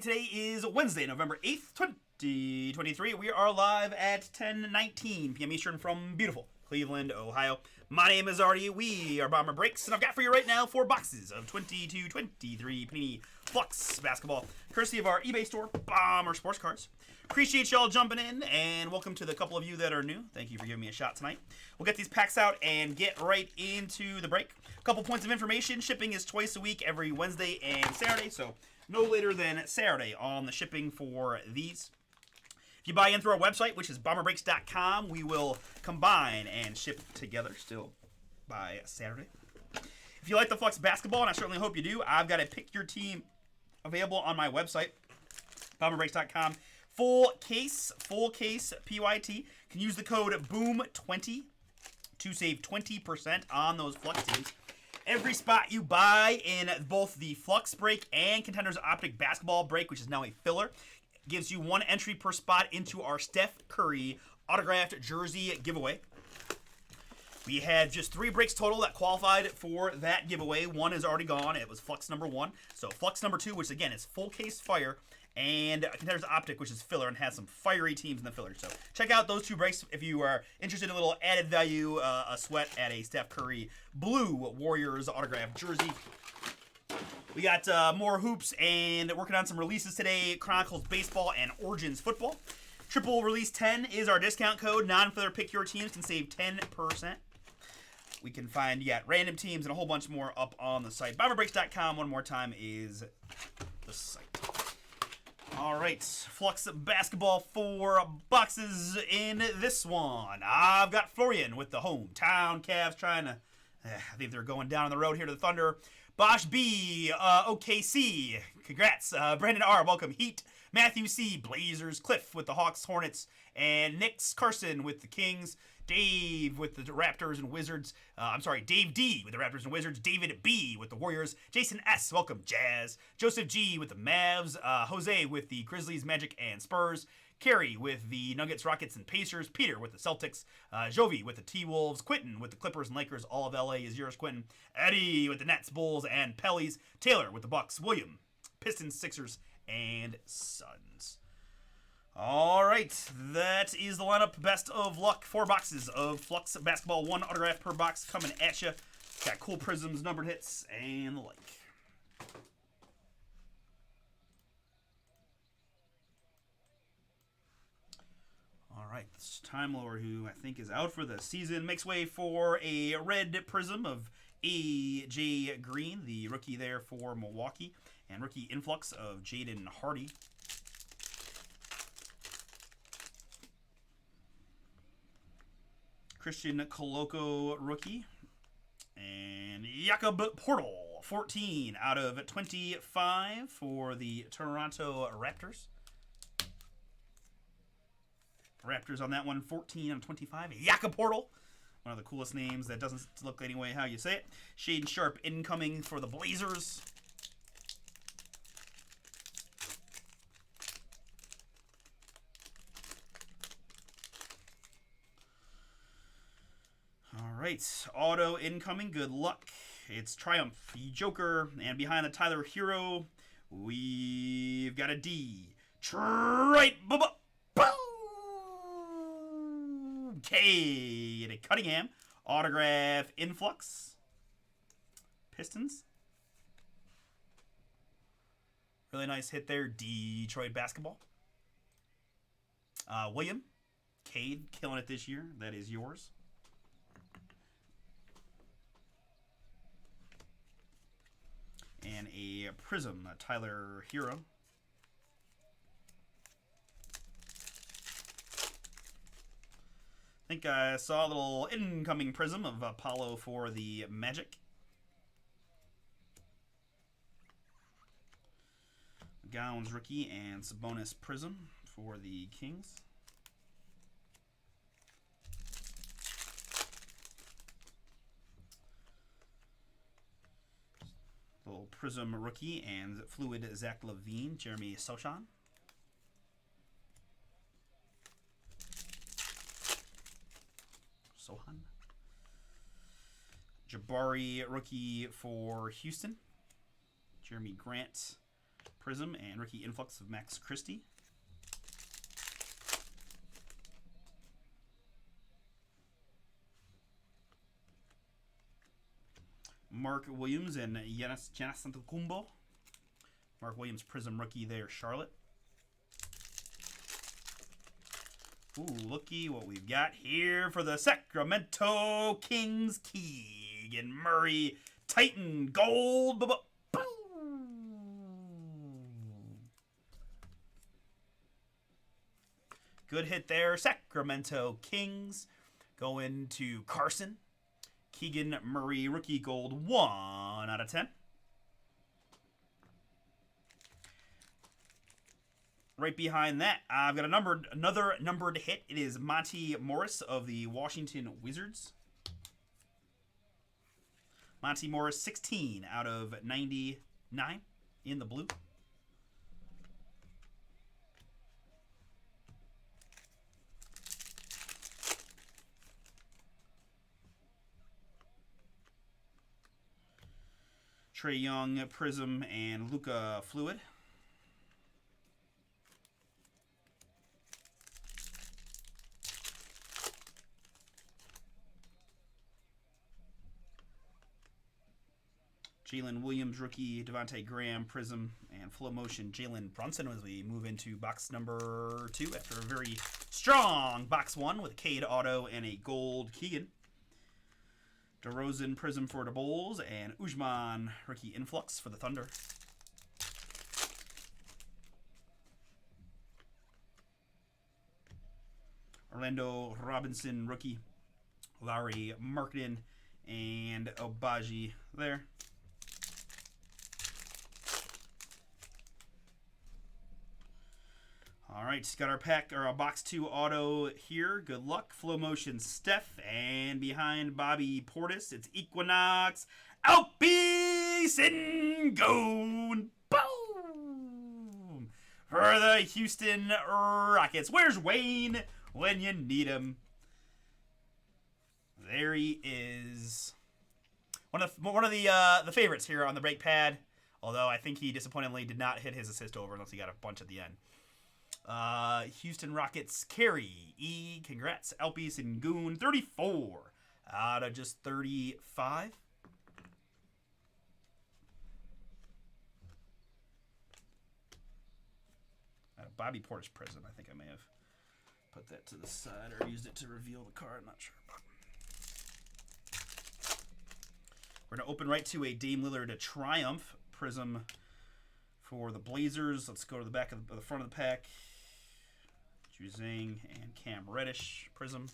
Today is Wednesday, November 8th, 2023. We are live at 10:19 p.m. Eastern from beautiful Cleveland, Ohio. My name is Artie. We are Bomber Breaks, and I've got for you right now 4 boxes of 22-23 Panini Flux basketball, courtesy of our eBay store, Bomber Sports Cards. Appreciate y'all jumping in, and welcome to the couple of you that are new. Thank you for giving me a shot tonight. We'll get these packs out and get right into the break. A couple points of information. Shipping is twice a week, every Wednesday and Saturday, so no later than Saturday on the shipping for these. If you buy in through our website, which is bomberbreaks.com, we will combine and ship together still by Saturday. If you like the Flux basketball, and I certainly hope you do, I've got a Pick Your Team available on my website, bomberbreaks.com. Full case, PYT. Can use the code BOOM20 to save 20% on those Flux teams. Every spot you buy in both the Flux break and Contenders Optic basketball break, which is now a filler, gives you 1 entry per spot into our Steph Curry autographed jersey giveaway. We had just 3 breaks total that qualified for that giveaway. 1 is already gone. It was Flux number 1. So Flux number 2, which again is full case fire, and Contenders Optic, which is filler and has some fiery teams in the filler. So check out those 2 breaks if you are interested in a little added value, a sweat at a Steph Curry blue Warriors autographed jersey. We got more hoops and working on some releases today. Chronicles Baseball and Origins Football. Triple Release 10 is our discount code. Non-filler Pick Your Teams can save 10%. We can find, random teams and a whole bunch more up on the site. BomberBreaks.com, one more time, is the site. All right, Flux basketball, 4 boxes in this one. I've got Florian with the hometown Cavs trying to, I think they're going down on the road here to the Thunder. Bosch B, OKC, congrats. Brandon R, welcome. Heat, Matthew C, Blazers. Cliff with the Hawks, Hornets, and Nick's Carson with the Kings. Dave with the Raptors and Wizards. Dave D with the Raptors and Wizards. David B with the Warriors. Jason S, welcome. Jazz. Joseph G with the Mavs. Jose with the Grizzlies, Magic, and Spurs. Kerry with the Nuggets, Rockets, and Pacers. Peter with the Celtics. Jovi with the T-Wolves. Quentin with the Clippers and Lakers. All of LA is yours, Quentin. Eddie with the Nets, Bulls, and Pellies. Taylor with the Bucks. William, Pistons, Sixers, and Suns. All right, that is the lineup. Best of luck. 4 boxes of Flux basketball, 1 autograph per box coming at you. Got cool prisms, numbered hits, and the like. All right, this Time Lord, who I think is out for the season, makes way for a red prism of A.J. Green, the rookie there for Milwaukee, and rookie influx of Jaden Hardy. Christian Koloko rookie. And Jakob Portal, 14 out of 25 for the Toronto Raptors. Raptors on that one, 14 out of 25. Jakob Portal, one of the coolest names that doesn't look anyway how you say it. Shade Sharp incoming for the Blazers. All right, auto incoming, good luck. It's Triumph, Joker, and behind the Tyler Hero, we've got a D. K. And a Cunningham, autograph influx. Pistons. Really nice hit there, Detroit basketball. William, Cade, killing it this year. That is yours. And a prism, Tyler Hero. I think I saw a little incoming prism of Apollo for the Magic. Gowns rookie and Sabonis prism for the Kings. Little prism rookie and fluid Zach LaVine, Jeremy Sochan. Jabari rookie for Houston. Jeremy Grant. Prism and rookie influx of Max Christie. Mark Williams and Giannis Antetokounmpo. Mark Williams Prism rookie there, Charlotte. Ooh, looky what we've got here for the Sacramento Kings. Keegan Murray, Titan Gold. Boom. Good hit there. Sacramento Kings going to Carson. Keegan Murray, rookie gold, 1 out of 10. Right behind that, I've got another numbered hit. It is Monty Morris of the Washington Wizards. Monty Morris, 16 out of 99 in the blue. Trae Young, Prism, and Luka Fluid. Jalen Williams, rookie, Devontae Graham, Prism, and Flow Motion, Jalen Brunson as we move into box number 2 after a very strong box 1 with a Cade Auto and a gold Keegan. DeRozan Prism for the Bulls, and Ujman rookie influx for the Thunder. Orlando Robinson rookie, Larry Marketing, and Obaji there. All right, got our pack or our box 2 auto here. Good luck. Flow Motion Steph, and behind Bobby Portis, it's Equinox Alpi Sengun. Boom! For the Houston Rockets. Where's Wayne when you need him? There he is. One of the favorites here on the break pad. Although I think he disappointingly did not hit his assist over unless he got a bunch at the end. Houston Rockets carry. Congrats. Alpi Sengun, 34 out of just 35. Bobby Portis Prism. I think I may have put that to the side or used it to reveal the card. I'm not sure. We're going to open right to a Dame Lillard Triumph Prism for the Blazers. Let's go to the back of the front of the pack. Juzang and Cam Reddish Prism.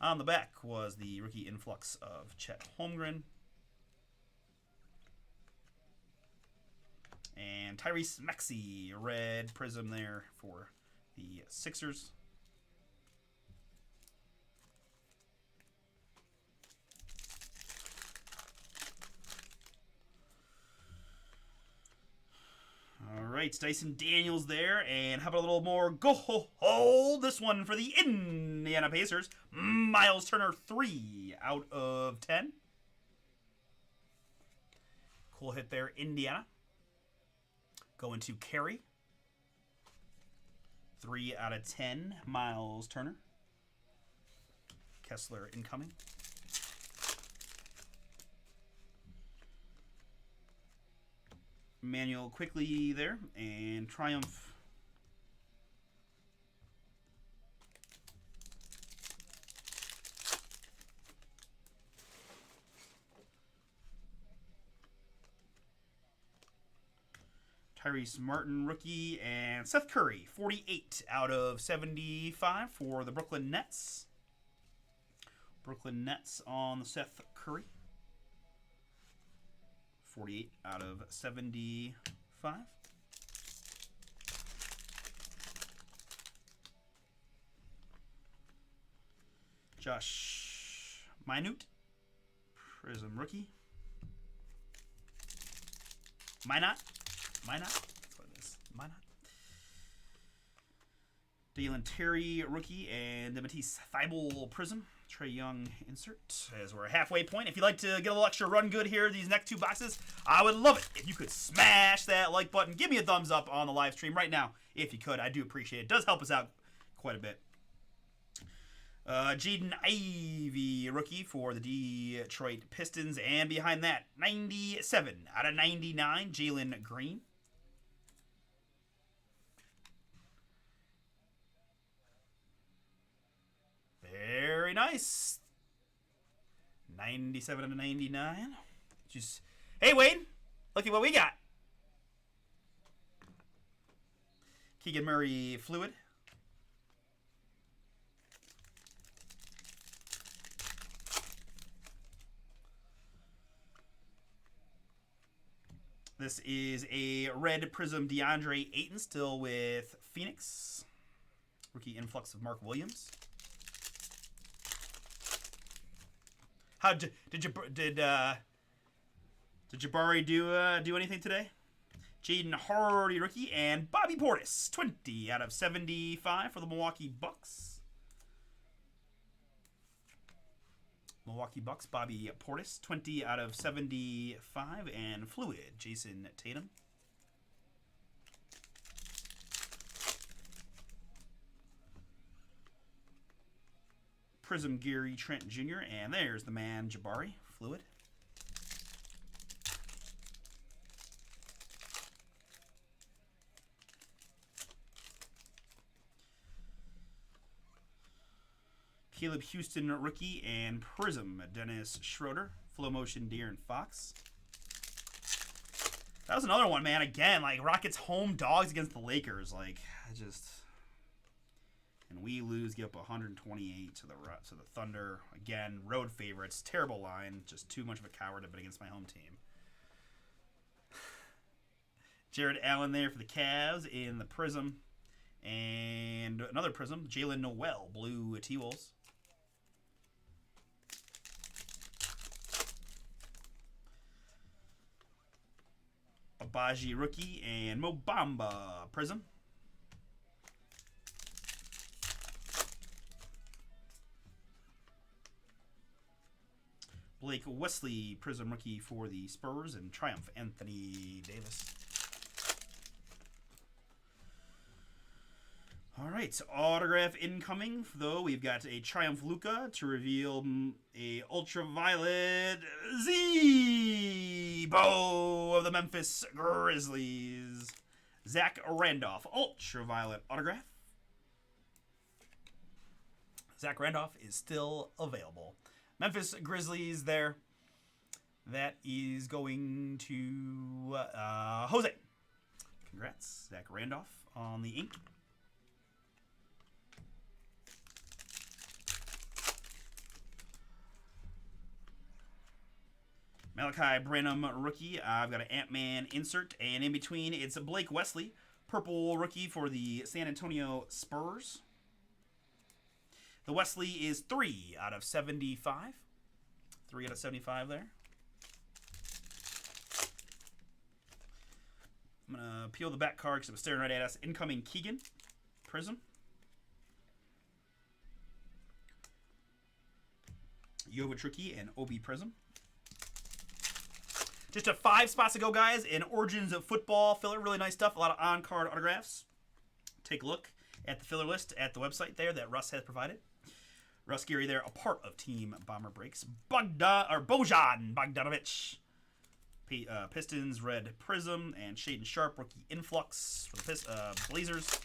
On the back was the rookie influx of Chet Holmgren. And Tyrese Maxey, red Prism there for the Sixers. All right, Dyson Daniels there, and how about a little more gold? This one for the Indiana Pacers. Miles Turner, 3 out of 10. Cool hit there, Indiana. Going to Carey. 3 out of 10, Miles Turner. Kessler incoming. Manuel quickly there, and Triumph. Tyrese Martin, rookie, and Seth Curry, 48 out of 75 for the Brooklyn Nets. Brooklyn Nets on the Seth Curry. 48 out of 75. Josh Minute, Prism rookie. Minot. That's what it is. Minot. Dalen Terry rookie, and the Matisse Thybulle Prism Trae Young insert as we're halfway point. If you'd like to get a little extra run good here, these next 2 boxes, I would love it if you could smash that like button. Give me a thumbs up on the live stream right now if you could. I do appreciate it. It does help us out quite a bit. Jaden Ivey, rookie for the Detroit Pistons. And behind that, 97 out of 99, Jalen Green. Very nice. 97 out of 99. Just, hey, Wayne, look at what we got. Keegan Murray Fluid. This is a red Prism DeAndre Ayton, still with Phoenix. Rookie influx of Mark Williams. How did Jabari do anything today? Jaden Hardy rookie and Bobby Portis, 20 out of 75 for the Milwaukee Bucks. Milwaukee Bucks, Bobby Portis, 20 out of 75, and Fluid, Jason Tatum. Prism Gary Trent Jr., and there's the man, Jabari, Fluid. Caleb Houston rookie and Prism Dennis Schroeder, Flow Motion De'Aaron Fox. That was another one, man. Again, like Rockets home dogs against the Lakers. Like and we lose, get up 128 to the Thunder. Again, road favorites, terrible line, just too much of a coward to bet against my home team. Jared Allen there for the Cavs in the Prism, and another Prism, Jalen Noel, blue T-Wolves. Abaji rookie and Mo Bamba Prism. Blake Wesley Prism rookie for the Spurs, and Triumph Anthony Davis. All right, autograph incoming, though. We've got a Triumph Luka to reveal a Ultraviolet Zebo of the Memphis Grizzlies. Zach Randolph, Ultraviolet autograph. Zach Randolph is still available. Memphis Grizzlies there. That is going to Jose. Congrats, Zach Randolph on the ink. Malachi Branham rookie. I've got an Ant-Man insert, and in between it's a Blake Wesley, purple rookie for the San Antonio Spurs. The Wesley is 3 out of 75. 3 out of 75 there. I'm going to peel the back card because it was staring right at us. Incoming Keegan. Prism. Jovic rookie and Obi Prism. Just a 5 spots to go, guys, in Origins of Football filler. Really nice stuff. A lot of on-card autographs. Take a look at the filler list at the website there that Russ has provided. Russ Geary there, a part of Team Bomber Breaks. Bojan Bogdanovic. Pistons, red Prism, and Shaden Sharp, rookie influx for the Blazers.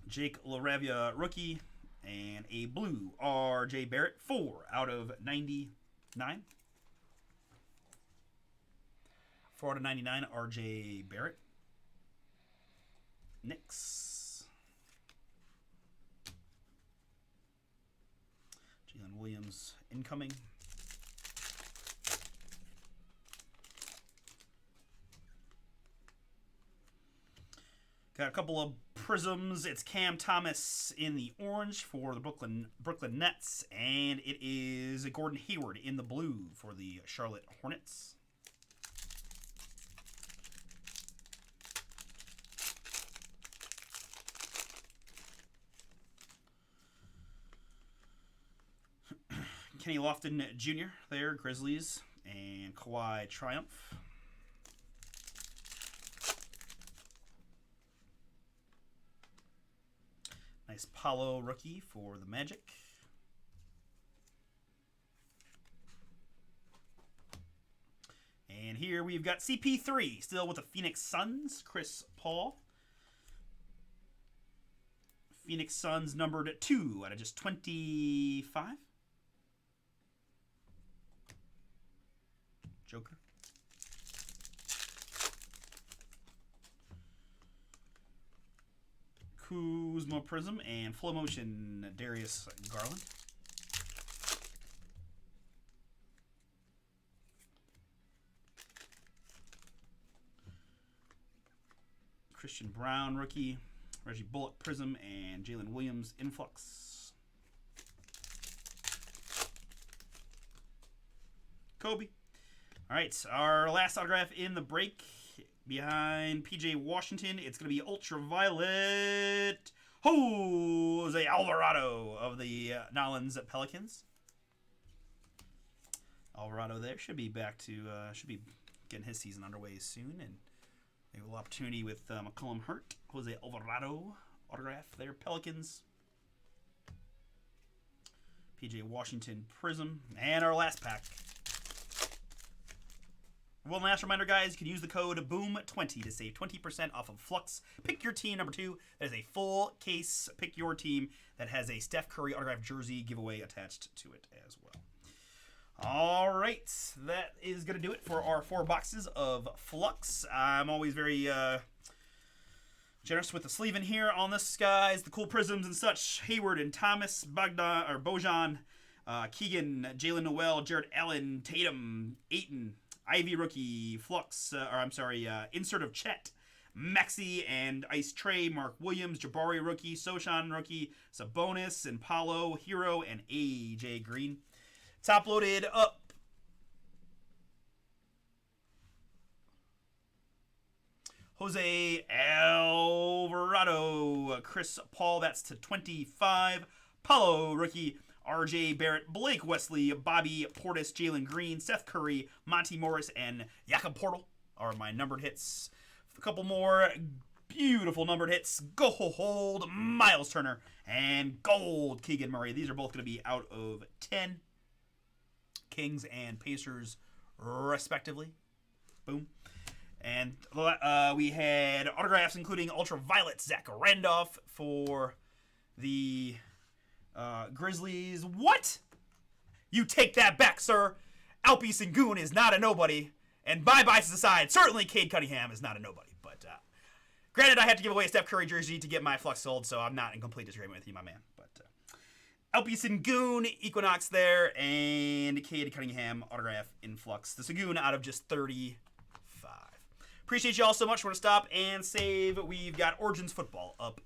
Jake LaRavia, rookie, and a blue R.J. Barrett, 4 out of 99. 4 out of 99, R.J. Barrett. Knicks. Jalen Williams incoming. Got a couple of Prisms. It's Cam Thomas in the orange for the Brooklyn Nets, and it is Gordon Hayward in the blue for the Charlotte Hornets. Kenny Lofton Jr. there, Grizzlies, and Kawhi Triumph. Nice Paolo rookie for the Magic. And here we've got CP3, still with the Phoenix Suns, Chris Paul. Phoenix Suns numbered 2 out of just 25. Joker. Kuzma Prism and Flow Motion Darius Garland. Christian Brown rookie, Reggie Bullock Prism, and Jalen Williams Influx. Kobe. All right, our last autograph in the break behind PJ Washington. It's going to be Ultraviolet Jose Alvarado of the Nolans Pelicans. Alvarado there should be back to should be getting his season underway soon, and a little opportunity with McCollum Hurt. Jose Alvarado autograph there. Pelicans. PJ Washington Prism. And our last pack. One last reminder, guys. You can use the code BOOM20 to save 20% off of Flux. Pick your team number 2. That is a full case. Pick your team that has a Steph Curry autographed jersey giveaway attached to it as well. All right, that is going to do it for our 4 boxes of Flux. I'm always very generous with the sleeve in here on this, guys. The cool prisms and such. Hayward and Thomas, Bojan, Keegan, Jalen Noel, Jared Allen, Tatum, Ayton, Ivy rookie, Flux, insert of Chet, Maxey and Ice Trey, Mark Williams, Jabari rookie, Sochan rookie, Sabonis, and Paolo, Hero, and AJ Green. Top loaded up. Jose Alvarado, Chris Paul, that's to 25. Paulo, rookie. RJ Barrett, Blake Wesley, Bobby Portis, Jalen Green, Seth Curry, Monty Morris, and Jakob Portal are my numbered hits. A couple more beautiful numbered hits. Gold, Miles Turner, and Gold, Keegan Murray. These are both going to be out of 10. Kings and Pacers, respectively. Boom. And we had autographs including Ultraviolet Zach Randolph for the Grizzlies. What? You take that back, sir. Alpi Sengun is not a nobody. And biases aside, certainly Cade Cunningham is not a nobody. But granted, I had to give away a Steph Curry jersey to get my Flux sold, so I'm not in complete disagreement with you, my man. But Alpi Sengun, Equinox there, and Cade Cunningham autograph in Flux. The Sengun out of just 35. Appreciate you all so much. We're going to stop and save. We've got Origins Football up